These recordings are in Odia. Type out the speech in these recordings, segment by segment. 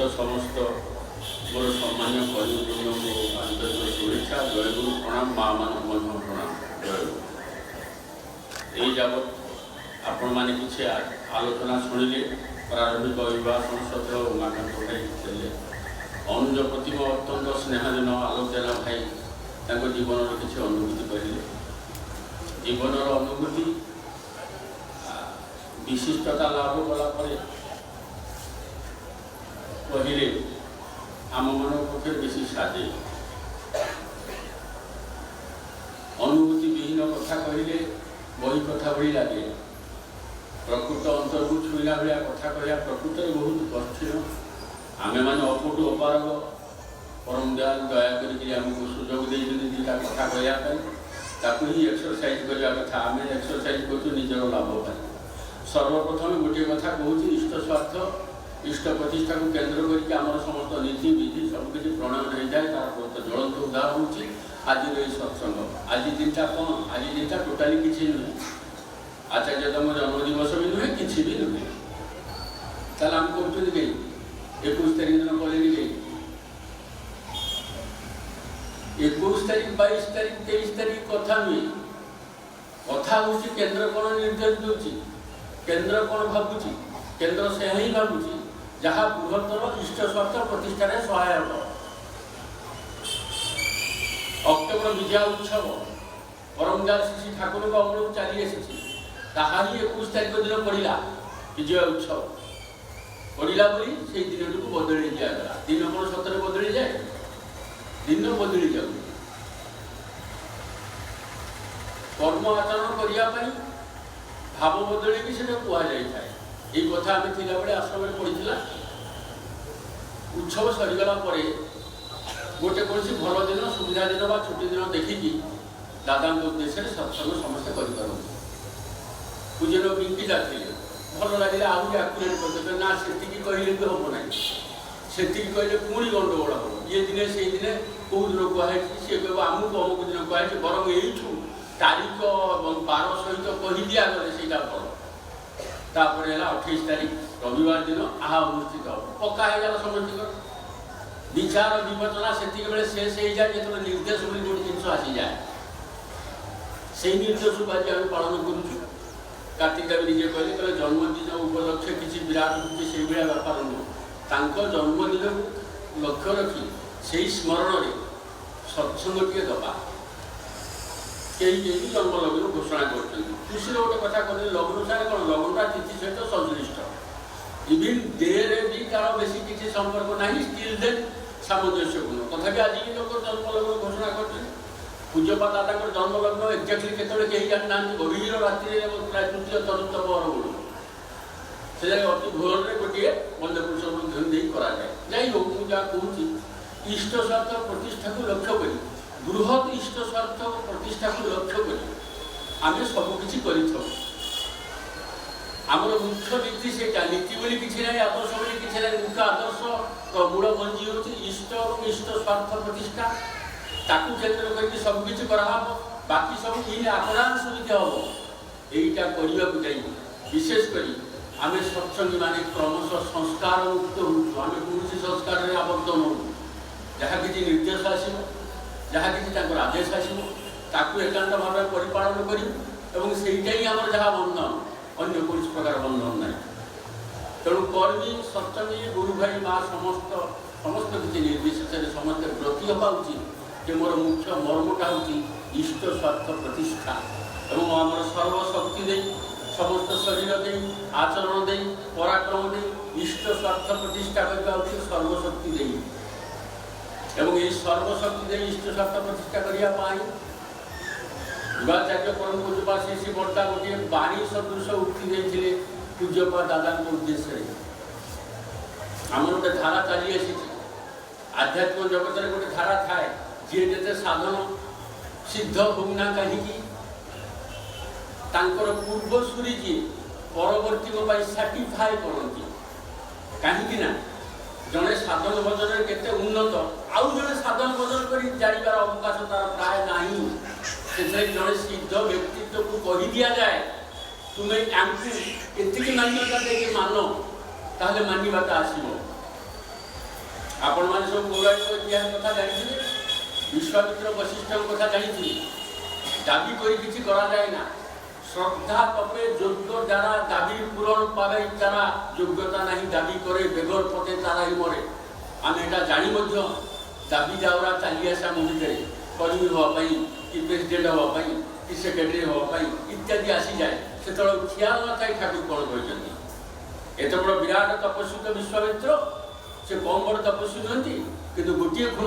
सहित समस्त मोर सम्मान्य कलिवृंद को आंतरिक शुभेच्छा जयगुरु प्रणाम माँ मान प्रणाम जयगुरु। यही जबत आपण मैंने किसी आलोचना शुणिले प्रारंभिक अभिभाषण सत्य उमाकांत भाई थे अनुज प्रतिम अत्यंत स्नेहजन आलोचना भाई जीवन किसी अनुभूति कहले जीवन अनुभूति विशिष्टता लाभ कलापर कहले आम मन पक्ष बेसी साजे अनुभूति विहीन कथा कहले बही कथा भली लगे प्रकृत अंतर को छुईला भाया कथा कह प्रकृत बहुत कठिन आम मैंने अपुटु अपारग परम दयाल दया करमको सुजोग दीटा कथा कहवाई ही एक्सरसाइज करने कथा आम एक्सरसाइज कर निजर लाभ सर्वप्रथम गोटे कथा कहूँ इष्ट स्वार्थ इष्ट प्रतिष्ठा को केन्द्र करके आम समस्त नीति विधि सबकि प्रणयन हो जाए तार बहुत ज्वलंत उदाहरण हूँ आज सत्संग आज दिनटा कौन आज दिनटा टोटाली किसी नुहे आचार्यतम जन्मदिवस भी नुहे कि भी नुहे ताल आम कर 21 तारीख दिन कले गई 21 तारीख 22 तारीख 23 तारीख कथा नुहे कथा हूँ केन्द्र कौन निर्देश दूसरी केन्द्र कौन भावुची केन्द्र से ही भावुची जहाँ बृहत्तर इष्ट स्वार्थ प्रतिष्ठा सहायक अक्टोबर विजया उत्सव परमदास श्री ठाकुर अमल चली आसी ताही 21 तारीख दिन पड़ा विजय उत्सव पड़ा बोली से दिन को बदली दिगला दिन कौन सतरे बदली जाए दिन बदली जाऊ कर्म आचरण करने भाव बदल भी से कहुए ये कथा आम थी बेले आश्रम पड़ा उत्सव सरीगला गोटे कौन भल दिन सुविधा दिन बा छुट्टी दिन देखिकी दादा उद्देश्य सत्संग समस्ते कर पूजन बिंकी जाते भल लगे आहरी आकुरेट करदे ना से कहले भी हम ना से कहले पुणी गंडगोल हम ये दिने से दिने कौ दिन कहुई सी कह आमको अमुक दिन कहुई बर यू तारीख 12 सहित कही दिया गले से भल तापर 28 तारीख रविवार दिन आहा अनुष्ठित हम पक्का होगा समस्त विचार विवेचना से बेले शेष हो जाए जो निर्देश बोली गोटे जिन आसी जाए से निर्देश को आज आम पालन करूँ कार्तिक देव निजे कहले जन्मदिन उपलक्षे किसी विराट होती से भाया बेपार नुह जन्मदिन को लक्ष्य रखी से स्मरण में सत्संग टे दबा कई जन्म लग्न घोषणा कर खुशी गोटे कथा कहते लग्न सारे कौन लग्नटा तिथि सहित संश्लिष्ट इवन डे भी तार बेसी किसी संपर्क ना स्टिल देन सामंजस्यपूर्ण तथापि आज भी लोग जन्म लग्न घोषणा कर पूज्यपा दादा जन्म लग्न एक्जाक्टली केतले कहीं जानी ना गभीर राति प्राय तृतीय चतुर्थ पहर बेलू से अति भोर में गोटे बंदे पुरुष ध्यान कराए जाइ हो मुझे कहूँ इष्ट स्वार्थ प्रतिष्ठा को लक्ष्य करी बृहत इष्ट स्वार्थ प्रतिष्ठा को लक्ष्य करी आम सबकि कर आमर मुख्य नीति से नीति बोली किसी ना आदर्श बोली किसी ना मुख्य आदर्श मूल मंजी हूँ इष्ट और इष्ट स्वार्थ प्रतिष्ठा ताकू केन्द्र करके सबकि कराब बाकी सब इन अपराध सुविधा हम यहीटा करने को जाए विशेषकर आम सत्संगी माने क्रमशः संस्कार मुक्त हो आम कौन संस्कार में आबद्ध नौ जहाँ किसी निर्देश आसो जहाँ किसी आदेश आसो एकांत भाव परिपालन करूँ सेटा ही आम जहाँ बंधन अन्य कौन प्रकार बंधन ना तेणु कर्मी सत्संगी गुरु भाई माँ समस्त समस्त किसी निर्विशेष समस्त ब्रती हवा उचित कि मोर मुख्य मर्मटा हूँ इष्ट स्वार्थ प्रतिष्ठा और आम सर्वशक्ति दे समस्त शरीर दे आचरण दे पराक्रम दे इष्ट स्वार्थ प्रतिष्ठा करने सर्वशक्ति दे एवं ये सर्वशक्ति दे इष्ट स्वार्थ प्रतिष्ठा करने युवाचार्य परम पूज्यपा श्री बर्ता गोटे बाणी सदृश उक्ति देते पूज्यपा दादा उद्देश्य आम गोटे धारा चली आसी आध्यात्मिक जगत में गोटे धारा थाए जी जे साधन सिद्ध होना कहीं पूर्वसूरी जी परवर्ती साटिफाए करती कहीं जड़े साधन भजन के उन्नत आउ जड़े साधन भजन कर जानवर अवकाश तार प्राय ना से जड़े सिद्ध व्यक्तित्व को कही दि जाए तुम्हें एति मान्यता देके मान ताहले मानवाटा आसो आपण मैंने सब पौराणिक इतिहास कथा जानी विश्वामित्र वशिष्ठ कथा जानी दाबी कर किसी करा जाए ना श्रद्धा तपे योग्य जारा दाबी पूरण पावे तारा योग्यता नहीं दाबी करे बेगर पटे तारा ही मरे आम यहाँ जानी दाबी जावरा चली आसा मुझे कर्मी हाँपाई कि प्रेसिडेंट हाँपाई कि सेक्रेटरी हाँपाई इत्यादि आसी जाए से ख्याल न था ठाकुर कौन कहते एत बड़ विराट तपस्वी तो विश्वामित्र से कम बड़ तपस्वी नुहति कि गोटे खूण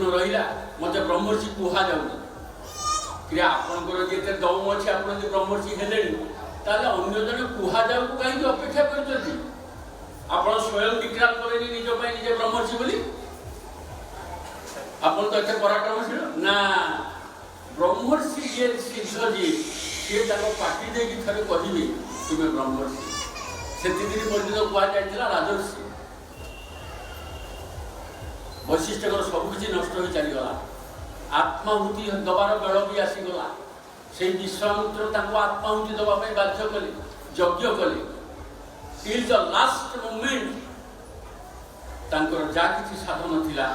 रहा मत ब्रह्मर्षि कुहा जाऊनी कि आपंकर जिते दम अच्छे आप ब्रह्मर्षि हेले अन्य जन कुहा जाऊ कहीं अपेक्षा कर स्वयं डिक्लेयर करें निज निजे ब्रह्मर्षि बोली आप तो एत पराक्रमशील ना ब्रह्मर्षि जे सिद्ध जी सी पार्टी दे थे कहे तुम्हें ब्रह्मर्षि से पर्यटन कहुला राजर्षि वैशिष्ठकर सबकि नष्ट हो चलीगला आत्माहुति दबार बेल भी आसीगला से विश्वामित्र आत्माहुति दवाई बाध्य कले यज्ञ कले टिल द लास्ट मोमेंट जहाँ किसी साधन थिला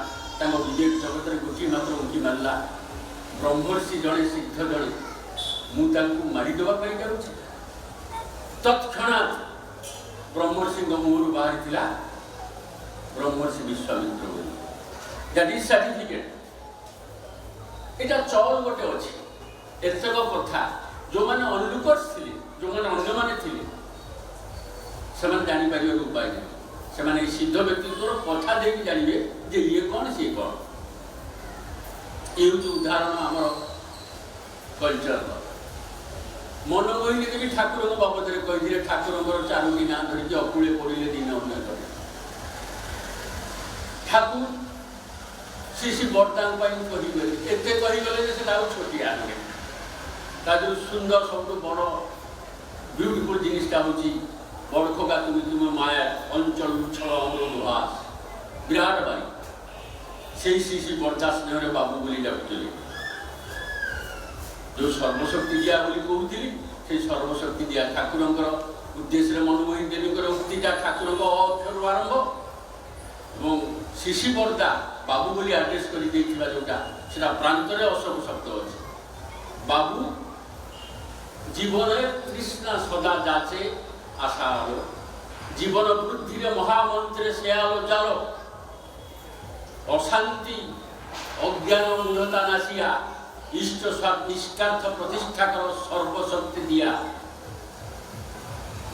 विवेक जगत गोटे मात्र उंकी मारला ब्रह्मर्षि जड़े सिद्ध जड़े मुझे मारिदेवाई जाऊँगी तत्क्षणात् ब्रह्मर्षि मुहर बाहरी ब्रह्मर्षि विश्वामित्र दैट इज सर्टिफिकेट एटा चल गोटे अच्छे एतक कथा जो मैंने अनलुकर्स थे जो मैंने अन्य मैंने थे से जापर उपाय नहीं से सिद्ध व्यक्तित्व कथा देकी जानवे जे ये कौन सी कौन ये उदाहरण आमर कल्चर मनमोहिनी देवी ठाकुर बाबद कही ठाकुर चारोटी ना धरिकी अकूले पड़े दिन अभिनय कर ठाकुर श्री बरदान कहीगले एत कहीगले से छोटिया जो सुंदर सब बड़ ब्यूटिफुल जिनटा हूँ बड़खोगा तुम्हें तुम्हें माया अंचल उछल अमृतभास विराट बाई से श्री बरदा स्नेह बाबू बोली जाऊे जो सर्वशक्ति दिया बोली कहती से सर्वशक्ति दिया ठाकुर उद्देश्य मनमोहिनी देवी उक्तिटा ठाकुर अक्षर आरंभ और शिशि बरदा बाबू बोली आड्रेस कर जोटा से प्रांतरे अशोक शब्द अच्छे बाबू जीवन कृष्णा सदा जाचे आशा आलो जीवन वृद्धि महामंत्रे से आलो जालो अशांति अज्ञान मूढ़ता नासिया इष्ट निष्कार्थ प्रतिष्ठा कर सर्वशक्ति दिया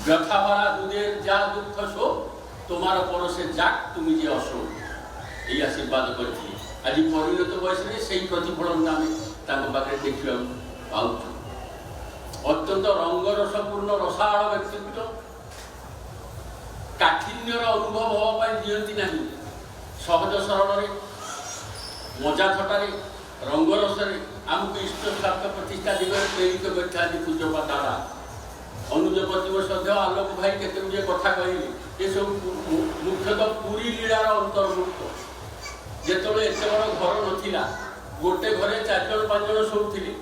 व्यथा भरा दूधेर जा दुख सो तुम्हार परसे जाक तुम जे असो ये आशीर्वाद करती आज परिणत बयस से प्रतिफलन आम पाखे देखा पाऊ अत्यंत रंगरसपूर्ण रसाड़ व्यक्तित्व काठिन्यर अनुभव हाँपाई दिखती ना सहज सरल मजा थटारे रंगरस आमको इष्ट स्वार्थ प्रतिष्ठा दिगरे प्रेरित करते पूज्यपा दादा अनुजपति सद्य आलोक भाई केते गुड़े कथा कहले ये सब मुख्यतः पूरी लीलार अंतर्भुक्त जिते एत बड़ घर नाला गोटे घरे 4 जन 5 जन शोले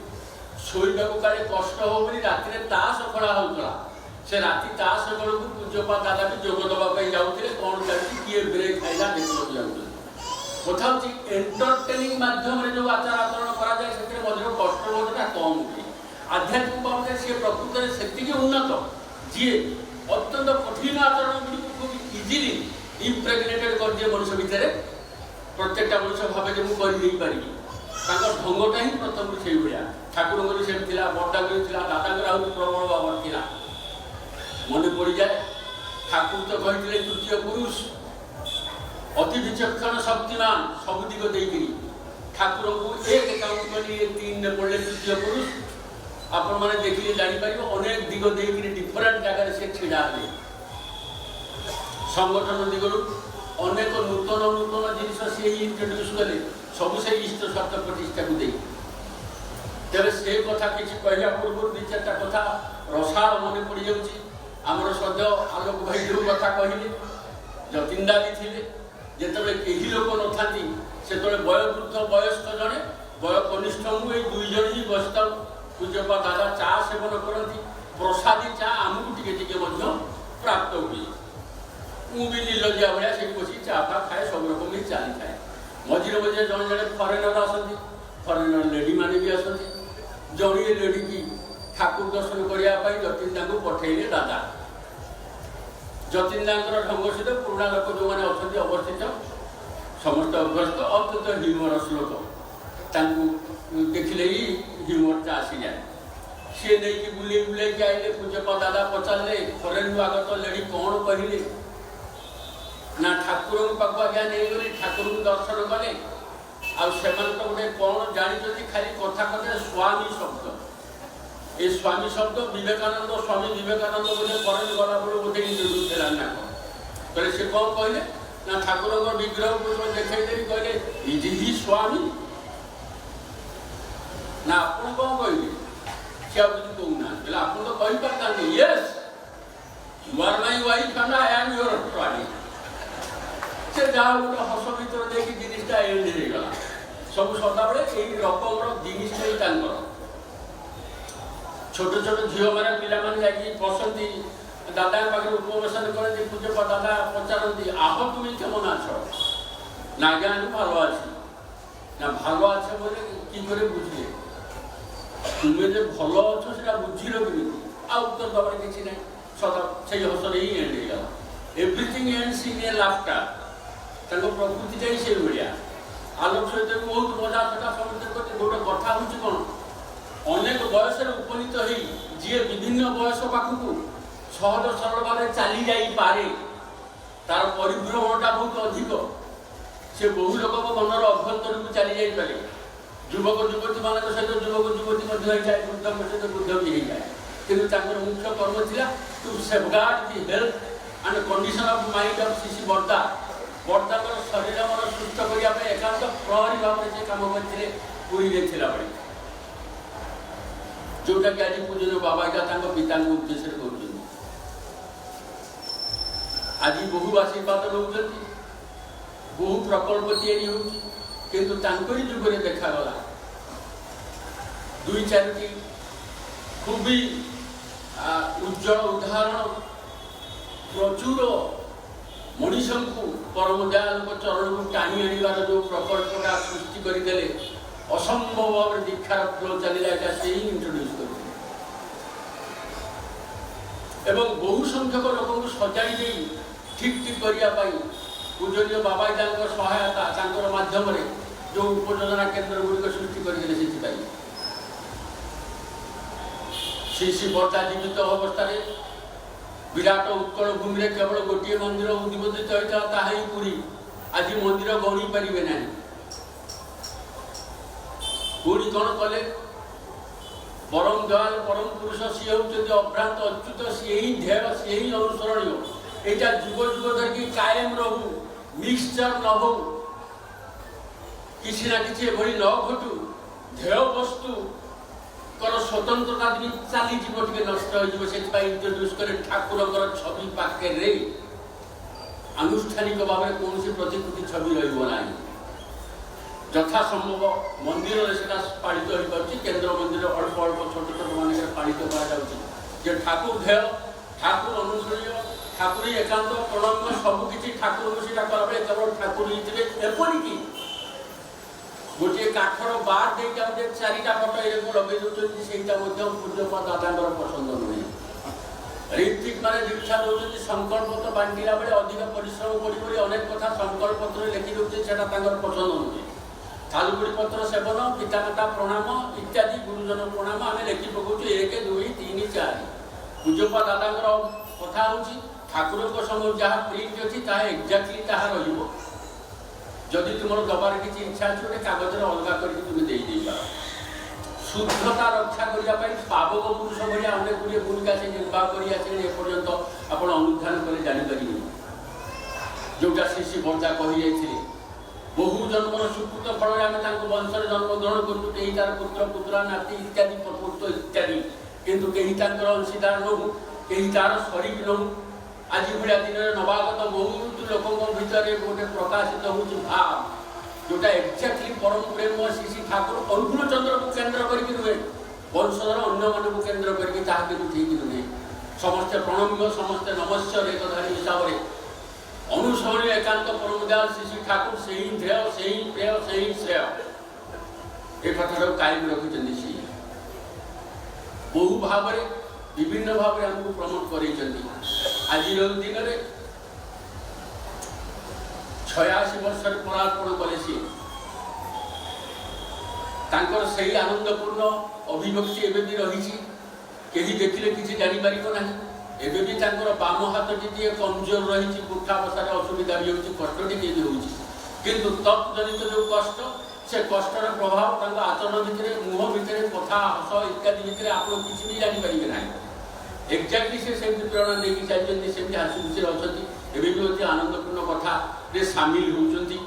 शोवा काले कष्ट हो राति ताश खेला होता से राति ताश बेलू पूज्यपा दादा भी जोग देवाई जाते कौन चलती किए ब्रेक खाइला देखा जाऊँ कथा हूँ एंटरटेनिंग माध्यम जो आचार आचरण करा कष्ट बोधटा कम हुए आध्यात्मिक बाबद सी प्रकृत से उन्नत जी अत्यंत कठिन आचरण गुड़ी खूब इजिली इम्प्रेगनेटेड कर दिए मनुष्य भितर प्रत्येक मनुष्य भावे जो मुझे पारि ढंगटा ही प्रथम से भाया ठाकुर से बड़ा दादा प्रबल भाव था मन पड़ जाए ठाकुर तो कहते तृतीय पुरुष अति विचक्षण शक्तिमान सब दिग देकरी ठाकुर को एक काउंट कर 3 पड़े तृतीय पुरुष आपण मैंने देखिए जापर अनेक दिग देकरी डिफरेंट जगह से छिड़ा हुए संगठन दिगरू अनेक नूतन नूतन जिन सी इंट्रोड्यूस कले सब से इष्ट स्वार्थ प्रतिष्ठा को दे तेरे से कथा किसी कहला पूर्व 2-4टा कथा रसाड़ मन पड़ जामर सद्य आलोक भाई जो कथा कहले जतींदा भी थे जिते कहीं लोक न था से वयोवृद्ध वयस्क जड़े वय कनिष्ठ ये 2 जन ही बसता पूज्यपा दादा चा सेवन करती प्रसादी चा आमको टिके प्राप्त हुए ମୁଁ ବି ନିର୍ଲଜ୍ଜା ଭଳିଆ ସେଠି ବସି ଚା ଫା ଖାଏ, ସବୁ ରକମ ବି ଚାଲିଥାଏ। ମଝିରେ ମଝିରେ ଜଣେ ଜଣେ ଫରେନର ଆସନ୍ତି, ଫରେନର ଲେଡିମାନେ ବି ଆସନ୍ତି। ଜଣେ ଲେଡିକି ଠାକୁର ଦର୍ଶନ କରିବା ପାଇଁ ଯତୀନ୍ଦ୍ରାଙ୍କୁ ପଠେଇଲେ ଦାଦା। ଯତୀନ୍ଦ୍ରାଙ୍କର ଢଙ୍ଗ ସହିତ ପୁରୁଣା ଲୋକ ଯେଉଁମାନେ ଅଛନ୍ତି ଅବସ୍ଥିତ ସମସ୍ତେ ଅଭ୍ୟସ୍ତ, ଅତ୍ୟନ୍ତ ହ୍ୟୁମରସ୍ ଲୋକ, ତାଙ୍କୁ ଦେଖିଲେ ହିଁ ହ୍ୟୁମରଟା ଆସିଯାଏ। ସିଏ ନେଇକି ବୁଲେଇକି ଆଇଲେ। ପୂଜ୍ୟପା ଦାଦା ପଚାରିଲେ ଫରେନରୁ ଆଗତ ଲେଡି କ'ଣ କହିଲେ? ନା ଠାକୁରଙ୍କ ପାଖକୁ ଆଜ୍ଞା ନେଇଗଲି, ଠାକୁରଙ୍କୁ ଦର୍ଶନ କଲେ। ଆଉ ସେମାନେ ତ ଗୋଟେ କ'ଣ ଜାଣିଛନ୍ତି, ଖାଲି କଥା କଥାରେ ସ୍ୱାମୀ ଶବ୍ଦ। ଏ ସ୍ୱାମୀ ଶବ୍ଦ ବିବେକାନନ୍ଦ, ସ୍ୱାମୀ ବିବେକାନନ୍ଦ ବୋଧେ ଫରେନ ଗଲାବେଳେ ବୋଧେ ଇଣ୍ଟ୍ରୋଡ୍ୟୁସ୍ ହେଲା ନା କ'ଣ। କହିଲେ ସେ କ'ଣ କହିଲେ ନା ଠାକୁରଙ୍କ ବିଗ୍ରହକୁ ଦେଖେଇଦେଲି, କହିଲେ ଇଜ୍ ହି ସ୍ୱାମୀ? ନା ଆପଣ କ'ଣ କହିଲେ? ସେ ଆଉ କିଛି କହୁନାହାନ୍ତି। କହିଲେ ଆପଣ ତ କହିପାରିଥାନ୍ତି yes you are my wife and I am your ସ୍ୱାମୀ। ସେ ଯାହା ଗୋଟେ ହସ ଭିତରେ ଦେଇକି ଜିନିଷଟା ଏଣ୍ଡ ହେଇଗଲା। ସବୁ ସଦାବେଳେ ଏଇ ରକମର ଜିନିଷ ହିଁ ତାଙ୍କର। ଛୋଟ ଛୋଟ ଝିଅମାନେ ପିଲାମାନେ ଯାଇକି ବସନ୍ତି ଦାଦାଙ୍କ ପାଖରେ ଉପବେଶନ କରନ୍ତି। ପୂଜ୍ୟପା ଦାଦା ପଚାରନ୍ତି ଆହ তুমি কেমন আছো? না আজ্ঞা আমি ভালো আছি। না ভালো আছে বলে কি করে বুঝলে? তুমি যে ভালো অছো সেটা বুঝিল কেমিতি? আর উত্তর দেবার কিছু নাই। সদা সেই হসরে ହିଁ এন্ড ହେଇଗଲା। Everything ends in a laughter. ତାଙ୍କ ପ୍ରକୃତିଟାই ସେଇଭଳିଆ। ଆଲୋକ ସହିତ ବି ବହୁତ ମଜା ଥଟା ସମସ୍ତେ କରନ୍ତି। ଗୋଟେ କଥା ହେଉଛି କ'ଣ, ଅନେକ ବୟସରେ ଉପନୀତ ହେଇ ଯିଏ ବିଭିନ୍ନ ବୟସ ପାଖକୁ ସହଜ ସରଳ ଭାବରେ ଚାଲି ଯାଇପାରେ, ତାର ପରିଭ୍ରମଣଟା ବହୁତ ଅଧିକ। ସେ ବହୁ ଲୋକଙ୍କ ମନର ଅଭ୍ୟନ୍ତରକୁ ଚାଲି ଯାଇପାରେ। ଯୁବକ ଯୁବତୀମାନଙ୍କ ସହିତ ଯୁବକ ଯୁବତୀ ମଧ୍ୟ ହେଇଯାଏ, ବୃଦ୍ଧଙ୍କ ସହିତ ବୃଦ୍ଧ ବି ହେଇଯାଏ। କିନ୍ତୁ ତାଙ୍କର ମୁଖ୍ୟ କର୍ମ ଥିଲା to safeguard the health and condition of mind of ଶିଶି ବର୍ଦ୍ଦା। ବର୍ଦ୍ଦାଙ୍କର ଶରୀର ମନ ସୁସ୍ଥ କରିବା ପାଇଁ ଏକାନ୍ତ ପ୍ରହରୀ ଭାବରେ ସେ କାମ କରିଥିଲେ ପୁରୀରେ ଥିଲାବେଳେ। ଯୋଉଟାକି ଆଜି ପୂଜନୀୟ ବାବାଜୀ ତାଙ୍କ ପିତାଙ୍କ ଉଦ୍ଦେଶ୍ୟରେ କରୁଛନ୍ତି। ଆଜି ବହୁ ଆଶୀର୍ବାଦ ରହୁଛନ୍ତି, ବହୁ ପ୍ରକଳ୍ପ ତିଆରି ହେଉଛି, କିନ୍ତୁ ତାଙ୍କରି ଯୁଗରେ ଦେଖାଗଲା ଦୁଇ ଚାରିଟି ଖୁବ୍ ଉଜ୍ଜଳ ଉଦାହରଣ ପ୍ରଚୁର ମଣିଷଙ୍କୁ ପରମ ଦୟାଳୁଙ୍କ ଚରଣକୁ ଟାଣି ଆଣିବାର ଯେଉଁ ପ୍ରକଳ୍ପଟା ସୃଷ୍ଟି କରିଦେଲେ, ଅସମ୍ଭବ ଭାବରେ ଦୀକ୍ଷାର ଫ୍ଲୋ ଚାଲିଲା, ଏଇଟା ସେ ହିଁ ଇଣ୍ଟ୍ରୋଡ୍ୟୁସ୍ କରିଥିଲେ। ଏବଂ ବହୁ ସଂଖ୍ୟକ ଲୋକଙ୍କୁ ସଜାଡ଼ି ଦେଇ ଠିକ୍ ଠିକ୍ କରିବା ପାଇଁ ପୂଜନୀୟ ବାବାଜୀଙ୍କ ସହାୟତା ତାଙ୍କର ମାଧ୍ୟମରେ ଯେଉଁ ଉପଯୋଜନା କେନ୍ଦ୍ର ଗୁଡ଼ିକ ସୃଷ୍ଟି କରିଥିଲେ, ସେଥିପାଇଁ ଶ୍ରୀ ବର୍ଦ୍ଦା ଜୀବିତ ଅବସ୍ଥାରେ ବିରାଟ ଉତ୍କଳ ଭୂମିରେ କେବଳ ଗୋଟିଏ ମନ୍ଦିର ଉଦ୍ବୋଧିତ ହୋଇଥିଲା, ତାହା ହିଁ ପୁରୀ। ଆଜି ମନ୍ଦିର ଗଣି ପାରିବେ ନାହିଁ। ପୁଣି କ'ଣ କଲେ? ପରମ ଦୟାଳୁ ପରମ ପୁରୁଷ ସିଏ ହେଉଛନ୍ତି ଅଭ୍ରାନ୍ତ ଅଚ୍ୟୁତ, ସିଏ ହିଁ ଧ୍ୟେୟ, ସିଏ ହିଁ ଅନୁସରଣୀୟ। ଏଇଟା ଯୁଗ ଯୁଗ ଧରିକି କାୟମ ରହୁ, ମିକ୍ସଚର ନ ହଉ, କିଛି ନା କିଛି ଏଭଳି ନ ଘଟୁ। ଧ୍ୟେୟ ବସ୍ତୁଙ୍କର ସ୍ୱତନ୍ତ୍ରତା ବି ଚାଲିଯିବ, ଟିକେ ନଷ୍ଟ ହୋଇଯିବ। ସେଥିପାଇଁ ଇଣ୍ଟ୍ରୋଡ୍ୟୁସ୍ କରି ଠାକୁରଙ୍କର ଛବି ପାଖରେ ଆନୁଷ୍ଠାନିକ ଭାବରେ କୌଣସି ପ୍ରତିକୃତି ଛବି ରହିବ ନାହିଁ। ଯଥାସମ୍ଭବ ମନ୍ଦିରରେ ସେଟା ପାଳିତ ହୋଇପାରୁଛି। କେନ୍ଦ୍ର ମନ୍ଦିର ଅଳ୍ପ ଅଳ୍ପ ଛୋଟ ଛୋଟ ମାନଙ୍କରେ ପାଳିତ କରାଯାଉଛି ଯେ ଠାକୁର ଧ୍ୟେୟ, ଠାକୁର ଅନୁସରଣୀୟ, ଠାକୁର ଏକାନ୍ତ ପ୍ରଣମ୍ୟ, ସବୁକିଛି ଠାକୁରଙ୍କୁ ସେଇଟା କଲାବେଳେ କେବଳ ଠାକୁର ହେଇଥିବେ। ଏପରିକି ଗୋଟିଏ କାଠର ବାର ଦେଇକି ଆଉ ଯେ ଚାରିଟା ଫଟୋ ଏକୁ ଲଗେଇ ଦେଉଛନ୍ତି, ସେଇଟା ମଧ୍ୟ ପୂଜ୍ୟପା ଦାଦାଙ୍କର ପସନ୍ଦ ନୁହେଁ। ঋତ୍ବିକ ମାନେ ଦୀକ୍ଷା ଦେଉଛନ୍ତି, ସଂକଳ୍ପ ତ ବାଣ୍ଟିଲା ବେଳେ ଅଧିକ ପରିଶ୍ରମ ପଡ଼ି ପଡ଼ି ଅନେକ କଥା ସଂକଳ୍ପତ୍ରରେ ଲେଖି ଦେଉଛନ୍ତି, ସେଇଟା ତାଙ୍କର ପସନ୍ଦ ନୁହେଁ। ଥାଲୁକୁଡ଼ି ପତ୍ର ସେବନ, ପିତାମାତା ପ୍ରଣାମ ଇତ୍ୟାଦି, ଗୁରୁଜନ ପ୍ରଣାମ ଆମେ ଲେଖି ପକାଉଛୁ 1, 2, 3, 4। ପୂଜ୍ୟପା ଦାଦାଙ୍କର କଥା ହେଉଛି ଠାକୁରଙ୍କ ସମୟ ଯାହା ପ୍ରିଣ୍ଟ ଅଛି ତାହା ଏକ୍ଜାକ୍ଟଲି ତାହା ରହିବ। ଯଦି ତୁମର ଦେବାର କିଛି ଇଚ୍ଛା ଅଛି, ଗୋଟେ କାଗଜରେ ଅଲଗା କରିକି ତୁମେ ଦେଇଦେଇପାର। ଶୁଦ୍ଧତା ରକ୍ଷା କରିବା ପାଇଁ ପାବକ ପୁରୁଷ ଭଳିଆ ଅନେକ ଗୁଡ଼ିଏ ଭୂମିକା ସେ ନିର୍ବାହ କରି ଆସିଲେ, ଏପର୍ଯ୍ୟନ୍ତ ଆପଣ ଅନୁଧ୍ୟାନ କରି ଜାଣିପାରିବେ। ଯେଉଁଟା ଶ୍ରୀ ବର୍ଦ୍ଦା କହିଯାଇଥିଲେ, ବହୁ ଜନ୍ମର ସୁକୃତ ଫଳରେ ଆମେ ତାଙ୍କ ବଂଶରେ ଜନ୍ମଗ୍ରହଣ କରୁଛୁ, କେହି ତାର ପୁତ୍ର ପୁତ୍ରା ନାତି ଇତ୍ୟାଦି ପ୍ରପୁତ୍ର ଇତ୍ୟାଦି, କିନ୍ତୁ କେହି ତାଙ୍କର ଅଂଶୀଦାର ନୋହୁଁ, କେହି ତାର ଶରୀର ନୋହୁଁ। ଆଜି ଭଳିଆ ଦିନରେ ନବାଗତ ବହୁତ ଲୋକଙ୍କ ଭିତରେ ଗୋଟେ ପ୍ରକାଶିତ ହେଉଛି ଭାବ, ଯେଉଁଟା ଏକ୍ଜାକ୍ଟଲି ପରମ ପ୍ରେମ ଶ୍ରୀ ଠାକୁର ଅନୁକୂଳ ଚନ୍ଦ୍ରକୁ କେନ୍ଦ୍ର କରିକି ନୁହେଁ, ବଂଶଧର ଅନ୍ୟମାନଙ୍କୁ କେନ୍ଦ୍ର କରିକି, ତାହା କିନ୍ତୁ ଠିକ୍ ନୁହେଁ। ସମସ୍ତେ ପ୍ରଣମ୍ୟ, ସମସ୍ତେ ନମସ୍ୟ ଏକଧାରୀ ହିସାବରେ ଅନୁସରଣୀୟ ଏକାନ୍ତ ପରମଦୟାଲ ଶ୍ରୀ ଶ୍ରୀ ଠାକୁର ସେହି ଧ୍ୟେୟ ସେହି ପ୍ରେୟ ସେହି ଶ୍ରେୟ ଏ କଥାଟାକୁ କାୟମ ରଖିଛନ୍ତି। ସେ ବହୁ ଭାବରେ ବିଭିନ୍ନ ଭାବରେ ଆମକୁ ପ୍ରମୋଟ କରେଇଛନ୍ତି। ଆଜିର ଦିନରେ 86 ବର୍ଷରେ ପରାର୍ପଣ କଲେ ସିଏ ତାଙ୍କର ସେହି ଆନନ୍ଦପୂର୍ଣ୍ଣ ଅଭିବ୍ୟକ୍ତି ଏବେ ବି ରହିଛି। କେହି ଦେଖିଲେ କିଛି ଜାଣିପାରିବ ନାହିଁ। ଏବେ ବି ତାଙ୍କର ବାମ ହାତଟି ଟିକେ କମଜୋର ରହିଛି, ବୃଦ୍ଧାବସ୍ଥାରେ ଅସୁବିଧା ବି ହେଉଛି, କଷ୍ଟ ଟିକେ ବି ହେଉଛି, କିନ୍ତୁ ତତ୍ଜନିତ ଯେଉଁ କଷ୍ଟ, ସେ କଷ୍ଟର ପ୍ରଭାବ ତାଙ୍କ ଆଚରଣ ଭିତରେ, ମୁହଁ ଭିତରେ, କଥା ହସ ଇତ୍ୟାଦି ଭିତରେ ଆପଣ କିଛି ବି ଜାଣିପାରିବେ ନାହିଁ। ଏକ୍ଜାକ୍ଟଲି ସେ ସେମିତି ପ୍ରେରଣା ଦେଇକି ଚାଲିଛନ୍ତି, ସେମିତି ହାସି ଖୁସିରେ ଅଛନ୍ତି। ଏବେ ବି ଅତି ଆନନ୍ଦପୂର୍ଣ୍ଣ କଥାରେ ସାମିଲ ହେଉଛନ୍ତି।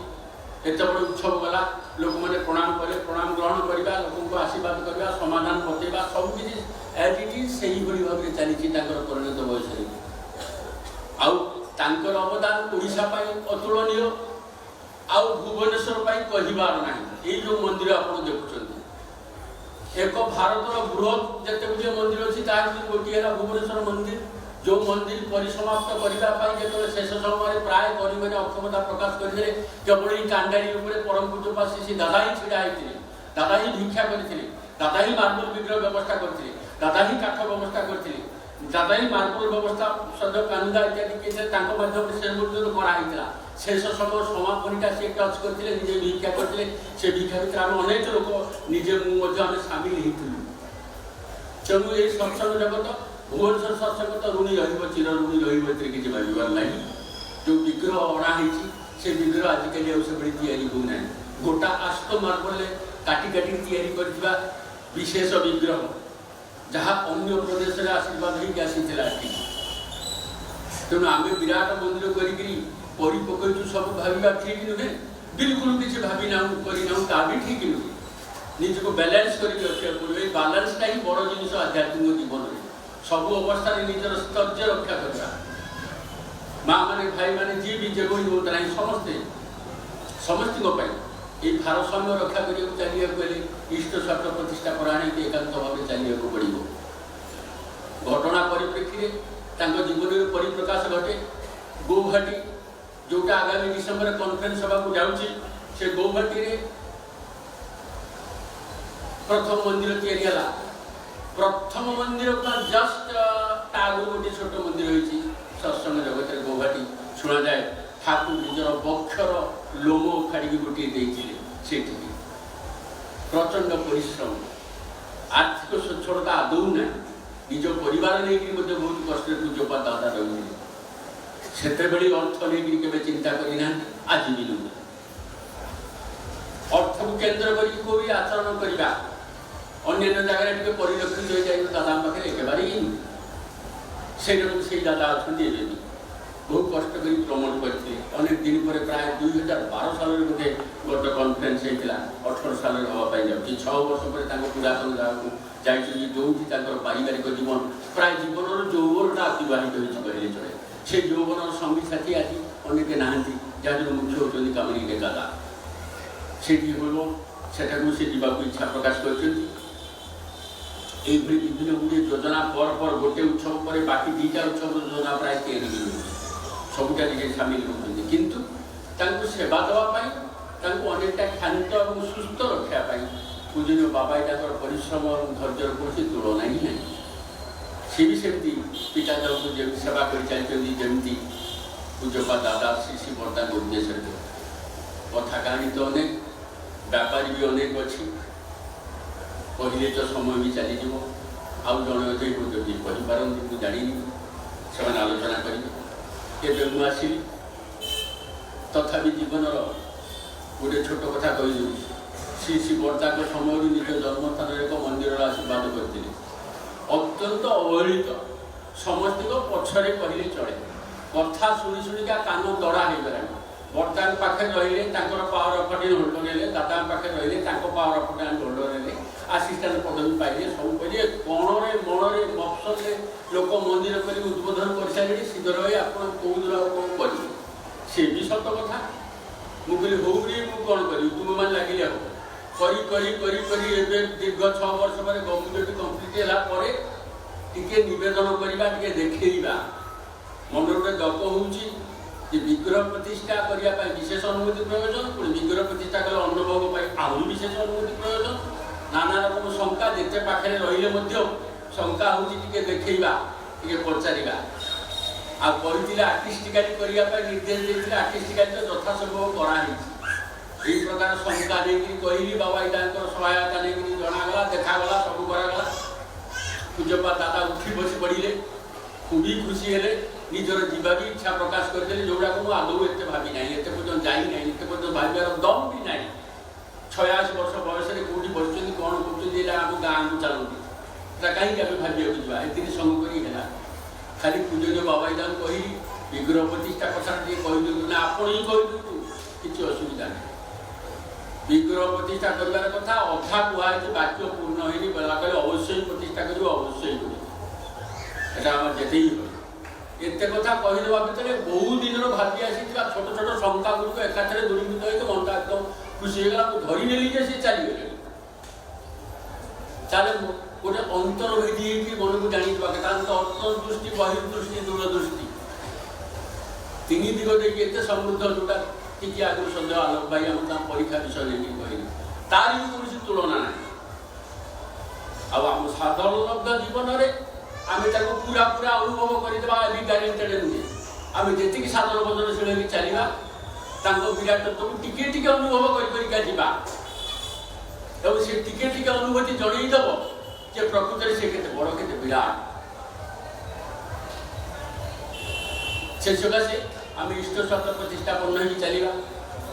ଏତେ ବଡ଼ ଉତ୍ସବ ଗଲା, ଲୋକମାନେ ପ୍ରଣାମ କଲେ, ପ୍ରଣାମ ଗ୍ରହଣ କରିବା, ଲୋକଙ୍କୁ ଆଶୀର୍ବାଦ କରିବା, ସମାଧାନ ବତେଇବା, ସବୁକିଛି ଆଜ୍ ଇଟ୍ ଇଜ୍ ସେଇଭଳି ଭାବରେ ଚାଲିଛି ତାଙ୍କର ପରିଣତ ବୟସରେ। ଆଉ ତାଙ୍କର ଅବଦାନ ଓଡ଼ିଶା ପାଇଁ ଅତୁଳନୀୟ, ଆଉ ଭୁବନେଶ୍ୱର ପାଇଁ କହିବାର ନାହିଁ। ଏଇ ଯେଉଁ ମନ୍ଦିର ଆପଣ ଦେଖୁଛନ୍ତି, ଏକ ଭାରତର ବୃହତ୍ ଯେତେ ଗୁଡ଼ିଏ ମନ୍ଦିର ଅଛି ତାହା ଭିତରୁ ଗୋଟିଏ ହେଲା ଭୁବନେଶ୍ୱର ମନ୍ଦିର। ଯେଉଁ ମନ୍ଦିର ପରିସମାପ୍ତ କରିବା ପାଇଁ ଯେତେବେଳେ ଶେଷ ସମୟରେ ପ୍ରାୟ ଗରିବମାନେ ଅକ୍ଷମତା ପ୍ରକାଶ କରିଥିଲେ, କେବଳ ଏହି କାଣ୍ଡାରୀ ଉପରେ ପରମ ପୂଜ୍ୟପାଦ ଶ୍ରୀ ଦାଦା ହିଁ ଛିଡ଼ା ହେଇଥିଲେ, ଦାଦା ହିଁ ଭିକ୍ଷା କରିଥିଲେ, ଦାଦା ହିଁ ମାର୍ବୁଲ ବିଗ୍ରହ ବ୍ୟବସ୍ଥା କରିଥିଲେ, ଦାଦା ହିଁ କାଠ ବ୍ୟବସ୍ଥା କରିଥିଲେ, ଦାଦା ହିଁ ମାର୍ବୁଲ ବ୍ୟବସ୍ଥା ସଦ କାନ୍ଦା ଇତ୍ୟାଦି କିଛି ତାଙ୍କ ମାଧ୍ୟମରେ ସେ ପର୍ଯ୍ୟନ୍ତ କରାହେଇଥିଲା। ଶେଷ ସମୟ ସମାପନୀଟା ସେ ଟଚ୍ କରିଥିଲେ, ନିଜେ ଭିକ୍ଷା କରିଥିଲେ। ସେ ଭିକ୍ଷା ଭିତରେ ଆମେ ଅନେକ ଲୋକ ନିଜେ ମଧ୍ୟ ଆମେ ସାମିଲ ହେଇଥିଲୁ। ତେଣୁ ଏହି ସତ୍ସଙ୍ଗ ଜଗତ, ଭୁବନେଶ୍ୱର ସତ୍ସଙ୍ଗ ତ ଋଣୀ ରହିବ, ଚିର ଋଣୀ ରହିବ, ଏଥିରେ କିଛି ଭାବିବାର ନାହିଁ। ଯେଉଁ ବିଗ୍ରହ ଅଣା ହେଇଛି ସେ ବିଗ୍ରହ ଆଜିକାଲି ଆଉ ସେଭଳି ତିଆରି ହେଉନାହିଁ। ଗୋଟା ଆସ୍ତ ମାର୍ବଲରେ କାଟି କାଟି ତିଆରି କରିଥିବା ବିଶେଷ ବିଗ୍ରହ, ଯାହା ଅନ୍ୟ ପ୍ରଦେଶରେ ଆଶୀର୍ବାଦ ହେଇକି ଆସିଥିଲା ଏଠି। ତେଣୁ ଆମେ ବିରାଟ ମନ୍ଦିର କରିକିରି ପରିପକାଇଛୁ, ସବୁ ଭାବିବା ଠିକ୍ ନୁହେଁ। ବିଲକୁଲ କିଛି ଭାବିନାହୁଁ, କରିନାହୁଁ, ତା ବି ଠିକ୍ ନୁହେଁ। ନିଜକୁ ବାଲାନ୍ସ କରିକି ରଖିବାକୁ ପଡ଼ିବ। ଏଇ ବାଲାନ୍ସଟା ହିଁ ବଡ଼ ଜିନିଷ ଆଧ୍ୟାତ୍ମିକ ଜୀବନରେ। ସବୁ ଅବସ୍ଥାରେ ନିଜର ସ୍ତର୍ଯ୍ୟ ରକ୍ଷା କରିବା। ମା' ମାନେ, ଭାଇମାନେ, ଯିଏ ବି ଯେଭଳି ହୁଅନ୍ତୁ ନାହିଁ, ସମସ୍ତଙ୍କ ପାଇଁ এই ଭାରସାମ୍ୟ ରକ୍ଷା କରିବାକୁ ଚାଲିବାକୁ ହେଲେ ଇଷ୍ଟ ସ୍ୱାର୍ଥ ପ୍ରତିଷ୍ଠା କରାଣେକି ଏକାନ୍ତ ଭାବେ ଚାଲିବାକୁ ପଡ଼ିବ। ଘଟଣା ପରିପ୍ରେକ୍ଷୀରେ ତାଙ୍କ ଜୀବନରେ ପରିପ୍ରକାଶ ଘଟେ। ଗୌହାଟୀ, ଯେଉଁଟା ଆଗାମୀ ଡିସେମ୍ବର କନଫରେନ୍ସ ହେବାକୁ ଯାଉଛି, ସେ ଗୌହାଟୀରେ ପ୍ରଥମ ମନ୍ଦିର ତିଆରି ହେଲା। ପ୍ରଥମ ମନ୍ଦିର ଜଷ୍ଟ ତା ଆଗରୁ ଗୋଟିଏ ଛୋଟ ମନ୍ଦିର ହୋଇଛି ସତ୍ସଙ୍ଗ ଜଗତରେ। ଗୌହାଟୀ ଶୁଣାଯାଏ ଠାକୁର ନିଜର ବକ୍ଷର ଲୋମ ଉଖାଡ଼ିକି ଗୋଟିଏ ଦେଇଥିଲେ ସେଠିକି। ପ୍ରଚଣ୍ଡ ପରିଶ୍ରମ, ଆର୍ଥିକ ସ୍ୱଚ୍ଛଳତା ଆଦୌ ନାହିଁ। ନିଜ ପରିବାର ନେଇକରି ମଧ୍ୟ ବହୁତ କଷ୍ଟରେ ପୂଜ୍ୟପାଦ ଦାଦା ରହିଥିଲେ। ସେତେବେଳେ ଅର୍ଥ ନେଇକରି କେବେ ଚିନ୍ତା କରିନାହାନ୍ତି, ଆଜି ବି ନୁହେଁ। ଅର୍ଥକୁ କେନ୍ଦ୍ର କରିକି କୋଉ ବି ଆଚରଣ କରିବା ଅନ୍ୟାନ୍ୟ ଜାଗାରେ ଟିକେ ପରିଲକ୍ଷିତ ହୋଇଯାଏ, ଦାଦାଙ୍କ ପାଖରେ ଏକେବାରେ ହିଁ ନୁହେଁ। ସେଇଟାକୁ ସେଇ ଦାଦା ଅଛନ୍ତି ଏବେ ବି। ବହୁ କଷ୍ଟ କରି ପ୍ରମୋଟ କରିଥିଲେ। ଅନେକ ଦିନ ପରେ ପ୍ରାୟ 2012 ସାଲରେ ଗୋଟେ ଗତ କନଫରେନ୍ସ ହେଇଥିଲା, 18 ସାଲରେ ହେବା ପାଇଁ ଯାଉଛି। 6 ବର୍ଷ ପରେ ତାଙ୍କ ପୁରାତନ ଜାଗାକୁ ଯାଇଛନ୍ତି, ଯେଉଁଠି ତାଙ୍କର ପାରିବାରିକ ଜୀବନ, ପ୍ରାୟ ଜୀବନର ଯୌବନଟା ଅତିବାହିତ ହୋଇଛି କହିଲେ ଚଳେ। ସେ ଯୌବନର ସଙ୍ଗୀ ସାଥୀ ଆଜି ଅନେକ ନାହାନ୍ତି, ଯାହାର ମୁଖ୍ୟ ହେଉଛନ୍ତି କାମିନୀ ଦାଦା। ସେଠି ହେବ, ସେଠାକୁ ସେ ଯିବାକୁ ଇଚ୍ଛା ପ୍ରକାଶ କରିଛନ୍ତି। এইভাবে বিভিন্ন ଗୁଡ଼ିଏ ଯୋଜନା ପର ଗୋଟେ ଉତ୍ସବ ପରେ ବାକି ଦୁଇଟା ଉତ୍ସବ ଯୋଜନା ପ୍ରାୟ ତିଆରି ହେଉଛି। ସବୁଟା ଟିକେ ସାମିଲ ହେଉଛନ୍ତି, କିନ୍ତୁ ତାଙ୍କୁ ସେବା ଦେବା ପାଇଁ, ତାଙ୍କୁ ଅନେକଟା କ୍ଷାନ୍ତ ଏବଂ ସୁସ୍ଥ ରଖିବା ପାଇଁ ପୂଜନୀୟ ବାବା ତାଙ୍କର ପରିଶ୍ରମ ଏବଂ ଧୈର୍ଯ୍ୟର କୌଣସି ତୁଳନା ହିଁ ନାହିଁ। ସେ ବି ସେମିତି ପିତାଙ୍କୁ ଯେମିତି ସେବା କରିଚାଲିଛନ୍ତି, ଯେମିତି ପୂଜ୍ୟପାଦ ଦାଦା ଶ୍ରୀ ଶ୍ରୀ ବର୍ଦ୍ଦାଙ୍କ ଉଦ୍ଦେଶ୍ୟରେ। କଥା କାହାଣୀ ତ ଅନେକ, ବ୍ୟାପାରୀ ବି ଅନେକ ଅଛି, କହିଲେ ତ ସମୟ ବି ଚାଲିଯିବ। ଆଉ ଜଣେ ଅଧେ ଯଦି କହିପାରନ୍ତି, ମୁଁ ଜାଣିନି, ସେମାନେ ଆଲୋଚନା କରିବେ। ଏବେ ମୁଁ ଆସିଲି, ତଥାପି ଜୀବନର ଗୋଟେ ଛୋଟ କଥା କହିଦେଉଛି। ଶ୍ରୀ ଶ୍ରୀ ବର୍ଦ୍ଦାଙ୍କ ସମୟରୁ ନିଜ ଜନ୍ମସ୍ଥାନରେ ଏକ ମନ୍ଦିରର ଆଶୀର୍ବାଦ କରିଥିଲେ। ଅତ୍ୟନ୍ତ ଅବହେଳିତ, ସମସ୍ତଙ୍କ ପଛରେ କହିଲେ ଚଳେ। କଥା ଶୁଣି ଶୁଣିକା କାନ ଦଡ଼ା ହେଇଗଲାଣି। ବର୍ଦ୍ଦାଙ୍କ ପାଖରେ ରହିଲେ ତାଙ୍କର ପାୱାର ଅଫ୍ ଆଟର୍ଣ୍ଣି ହୋଲ୍ଡର ନେଲେ, ଦାଦାଙ୍କ ପାଖରେ ରହିଲେ ତାଙ୍କ ପାୱାର ଅଫ୍ ଆଟର୍ଣ୍ଣି ହୋଲ୍ଡର ନେଲେ, ଆସିଷ୍ଟାଣ୍ଟ ପଦବୀ ପାଇଲେ। ସବୁ କହିଲେ କଣରେ ମଣରେ ମଫସଲରେ ଲୋକ ମନ୍ଦିର କରି ଉଦ୍বোଧନ କରିସାରିଲେଣି, ଶୀଘ୍ର ଭାଇ ଆପଣ କେଉଁ ଦିନ ଆଉ କ'ଣ କରିବେ? ସେ ବି ସତ କଥା। ମୁଁ କହିଲି ହଉନି, ମୁଁ କ'ଣ କରିବି? ତୁମମାନେ ଲାଗିଲେ ହବ। କରି କରି କରି କରି ଏବେ ଦୀର୍ଘ 6 ବର୍ଷ ପରେ ଗଭର୍ଣ୍ଣମେଣ୍ଟ କମ୍ପ୍ଲିଟ୍ ହେଲା ପରେ ଟିକେ ନିବେଦନ କରିବା, ଟିକେ ଦେଖେଇବା। ମନରେ ଗୋଟେ ଦପ ହେଉଛି, যে বিগ্রহ প্রতিষ্ঠা করিয়া পাই বিশেষ অনুমতি প্রয়োজন, পুଣି বিগ্রহ ପ୍ରତିଷ୍ଠା କଲେ ଅନ୍ନଭୋଗ ପାଇଁ ଆହୁରି ବିଶେଷ ଅନୁମତି ପ୍ରয়োজন। ନାନା ରକମ ଶଙ୍କା ଯେତେ ପାଖରେ ରହିଲେ ମଧ୍ୟ ଶଙ୍କା ହେଉଛି ଟିକେ ଦେଖେଇବା, ଟିକେ ପଚାରିବା। ଆଉ କହିଥିଲେ ଆର୍ଟିଷ୍ଟିକାଲି କରିବା ପାଇଁ ନିର୍ଦ୍ଦେଶ ଦେଇଥିଲେ, ଆର୍ଟିଷ୍ଟିକାଲି ତ ଯଥାସମ୍ଭବ କରାହେଇଛି। এই প্রকার শঙ্কা নেইকি কহিলি বাবা এটাଙ୍କର সহায়তা নেইকি জনাগলা দেখাগলা ସବୁ କରାଗଲା। ପୂଜ୍ୟପାଦ ଦାଦା ଉଠି ବସି ପଡ଼ିଲେ, খুবই খুশি ହେଲେ, ନିଜର ଯିବା ବି ଇଚ୍ଛା ପ୍ରକାଶ କରିଦେଲେ, ଯୋଉଟାକୁ ମୁଁ ଆଦୌ ଏତେ ଭାବି ନାହିଁ, ଏତେ ପର୍ଯ୍ୟନ୍ତ ଯାଇନାହିଁ, ଏତେ ପର୍ଯ୍ୟନ୍ତ ଭାବିବାର ଦମ୍ ବି ନାହିଁ। 86 ବର୍ଷ ବୟସରେ କୋଉଠି ବସୁଛନ୍ତି, କ'ଣ କରୁଛନ୍ତି, ଏଇଟା ଆମ ଗାଁକୁ ଚାଲନ୍ତି, ଏଟା କାହିଁକି ଆମେ ଭାବିବାକୁ ଯିବା, ଏତିକି ସଙ୍ଗ କରି ହେଲା। ଖାଲି ପୂଜନୀୟ ବାବା ଏଟାକୁ କହିଲି ବିଗ୍ରହ ପ୍ରତିଷ୍ଠା କଥାଟା ଟିକେ କହିଦିଅନ୍ତୁ ନା, ଆପଣ ହିଁ କହିଦିଅନ୍ତୁ, କିଛି ଅସୁବିଧା ନାହିଁ। ବିଗ୍ରହ ପ୍ରତିଷ୍ଠା କରିବାର କଥା ଅଧା କୁହାହେଇଛି, ବାକ୍ୟ ପୂର୍ଣ୍ଣ ହେଇନି, ବେଳା କହିଲେ ଅବশ্যଇ ପ୍ରତିଷ୍ଠା କରିବ, ଅବশ্যଇ କରିବ, এটা আমার যেতেই হবে। এতে কথা কহিদেবা ভিতরে বহু দিনের ভাবি আসিଥିବା ছোট ছোট শঙ্কা গুলো একাথরে দূরীভূত হয়ে মনটা একদম খুশি হয়ে গেল। ধরি নেলি যে সে চালিগলে, তাহলে গোটে অন্তর্ভেদী হয়েকি মনକୁ জানিଥିବା କଥା। অন্তর্দৃষ্টি, বহির্দৃষ্টি, দূরদৃষ্টি, ତିନି ଦିଗ ଦେଇକି ଏତେ ସମୃଦ୍ଧ, ଯୋଉଟା ଟିକେ ଆଗରୁ ସନ୍ଦେହ ଆଲୋକ ଭାଇ ଆମ ତା ପରୀକ୍ଷା ବିଷୟ ନେଇକି କହିଲେ, ତାର ବି କୌଣସି ତୁଳନା ନାହିଁ। ଆଉ ଆମ ସାଧାରଣ ଜୀବନରେ ଆମେ ତାକୁ ପୁରା ପୁରା ଅନୁଭବ କରିଦେବା ବି ଗ୍ୟାରେଣ୍ଟେଡ୍ ନୁହେଁ। ଆମେ ଯେତିକି ସାଧନ ଭଜନଶୀଳ ହେଇକି ଚାଲିବା, ତାଙ୍କ ବିରାଟତ୍ୱକୁ ଟିକେ ଟିକେ ଅନୁଭବ କରିକା ଯିବା, ଏବଂ ସେ ଟିକେ ଟିକେ ଅନୁଭୂତି ଜଣେଇଦେବ ଯେ ପ୍ରକୃତରେ ସେ କେତେ ବଡ଼, କେତେ ବିରାଟ। ସେ ସକାଶେ ଆମେ ଇଷ୍ଟ ସତ୍ୟ ପ୍ରତିଷ୍ଠାପନ୍ନ ହେଇକି ଚାଲିବା।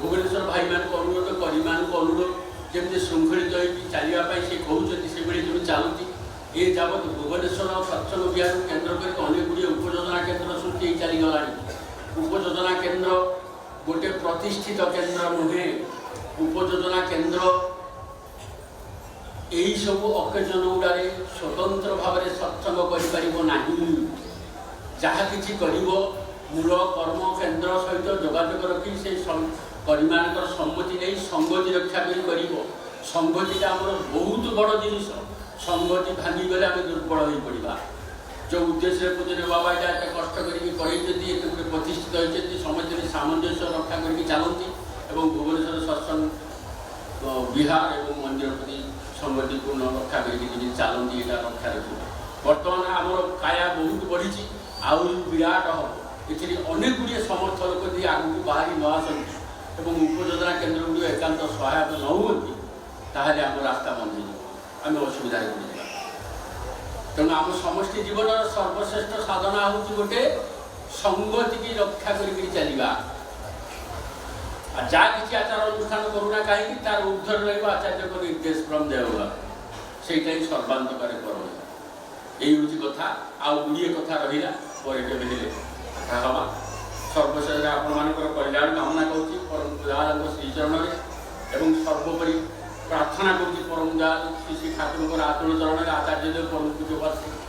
ଭୁବନେଶ୍ୱର ଭାଇମାନଙ୍କୁ ଅନୁରୋଧ, କର୍ମୀମାନଙ୍କୁ ଅନୁରୋଧ, ଯେମିତି ଶୃଙ୍ଖଳିତ ହେଇକି ଚାଲିବା ପାଇଁ ସେ କହୁଛନ୍ତି, ସେଭଳି ଯେମିତି ଚାଲନ୍ତି। ଏ ଯାବତ ଭୁବନେଶ୍ୱର ସତ୍ସଙ୍ଗ ବିହାରକୁ କେନ୍ଦ୍ର କରି ଅନେକ ଗୁଡ଼ିଏ ଉପଯୋଜନା କେନ୍ଦ୍ର ସୃଷ୍ଟି ହେଇ ଚାଲିଗଲାଣି। ଉପଯୋଜନା କେନ୍ଦ୍ର ଗୋଟେ ପ୍ରତିଷ୍ଠିତ କେନ୍ଦ୍ର ନୁହେଁ। ଉପଯୋଜନା କେନ୍ଦ୍ର ଏହିସବୁ ଅକେଜନ ଗୁଡ଼ାରେ ସ୍ୱତନ୍ତ୍ର ଭାବରେ ସତ୍ସଙ୍ଗ କରିପାରିବ ନାହିଁ। ଯାହା କିଛି କରିବ ମୂଳ କର୍ମ କେନ୍ଦ୍ର ସହିତ ଯୋଗାଯୋଗ ରଖି ସେ କର୍ମୀମାନଙ୍କର ସମ୍ମତି ନେଇ ସଂଗତି ରକ୍ଷା କରି କରିବ। ସଂଗତିଟା ଆମର ବହୁତ ବଡ଼ ଜିନିଷ। ସଂଗତି ଭାଙ୍ଗିଗଲେ ଆମେ ଦୁର୍ବଳ ହୋଇ ପଡ଼ିବା। ଯେଉଁ ଉଦ୍ଦେଶ୍ୟରେ ପୂଜନୀୟ ବାବା ଏଇଟା ଏତେ କଷ୍ଟ କରିକି କରେଇଛନ୍ତି, ଏତେ ଗୋଟେ ପ୍ରତିଷ୍ଠିତ ହୋଇଛନ୍ତି, ସମସ୍ତେ ସାମଞ୍ଜସ୍ୟ ରକ୍ଷା କରିକି ଚାଲନ୍ତି ଏବଂ ଭୁବନେଶ୍ୱର ସତ୍ସଙ୍ଗ ବିହାର ଏବଂ ମନ୍ଦିର ପ୍ରତି ସଂଗତିପୂର୍ଣ୍ଣ ରକ୍ଷା କରିକି ଯଦି ଚାଲନ୍ତି, ଏଇଟା ରକ୍ଷା ରଖିବ। ବର୍ତ୍ତମାନ ଆମର କାୟା ବହୁତ ବଢ଼ିଛି, ଆହୁରି ବିରାଟ ହେବ। ଏଥିରେ ଅନେକ ଗୁଡ଼ିଏ ସମର୍ଥ ଲୋକ ଯଦି ଆଗକୁ ବାହାରି ନ ଆସନ୍ତି ଏବଂ ଉପଯୋଜନା କେନ୍ଦ୍ର ଗୁଡ଼ିକ ଏକାନ୍ତ ସହାୟକ ନ ହୁଅନ୍ତି, ତାହେଲେ ଆମ ରାସ୍ତା ବନ୍ଦ ହେଇଯିବ, ଆମେ ଅସୁବିଧାରେ ପଡ଼ିଯିବା। ତେଣୁ ଆମ ସମଷ୍ଟି ଜୀବନର ସର୍ବଶ୍ରେଷ୍ଠ ସାଧନା ହେଉଛି ଗୋଟେ ସଂଗତିକି ରକ୍ଷା କରିକି ଚାଲିବା। ଆଉ ଯାହା କିଛି ଆଚାର ଅନୁଷ୍ଠାନ କରୁନା କାହିଁକି, ତାର ଉର୍ଦ୍ଧ୍ୱରେ ରହିବ ଆଚାର୍ଯ୍ୟଙ୍କ ନିର୍ଦ୍ଦେଶ କ୍ରମ ଦେଉବା, ସେଇଟା ହିଁ ସର୍ବାନ୍ତକାରୀ କରବ। ଏଇ ହେଉଛି କଥା। ଆଉ ଗୁଡ଼ିଏ କଥା ରହିଲା, ପରେ କେବେ ହେଲେ କଥା ହେବା। ସର୍ବଶେଷରେ ଆପଣମାନଙ୍କର କଲ୍ୟାଣ କାମନା କରୁଛି ପରମ ଦୟାଳୁଙ୍କ ଶ୍ରୀଚରଣରେ, ଏବଂ ସର୍ବୋପରି ପ୍ରାର୍ଥନା କରୁଛି ପରମ ଦୟାଳୁ ଶ୍ରୀ ଶ୍ରୀ ଠାକୁରଙ୍କର ଆତୁଳ ଚରଣରେ ଆଚାର୍ଯ୍ୟଦେବ ପରମ ପୂଜ୍ୟ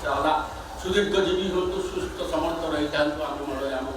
ଦାଦା ସୁଦୀର୍ଘ ଜୀବୀ ହୁଅନ୍ତୁ, ସୁସ୍ଥ ସମର୍ଥ ରହିଥାନ୍ତୁ, ଆମ ମନରେ ଆମ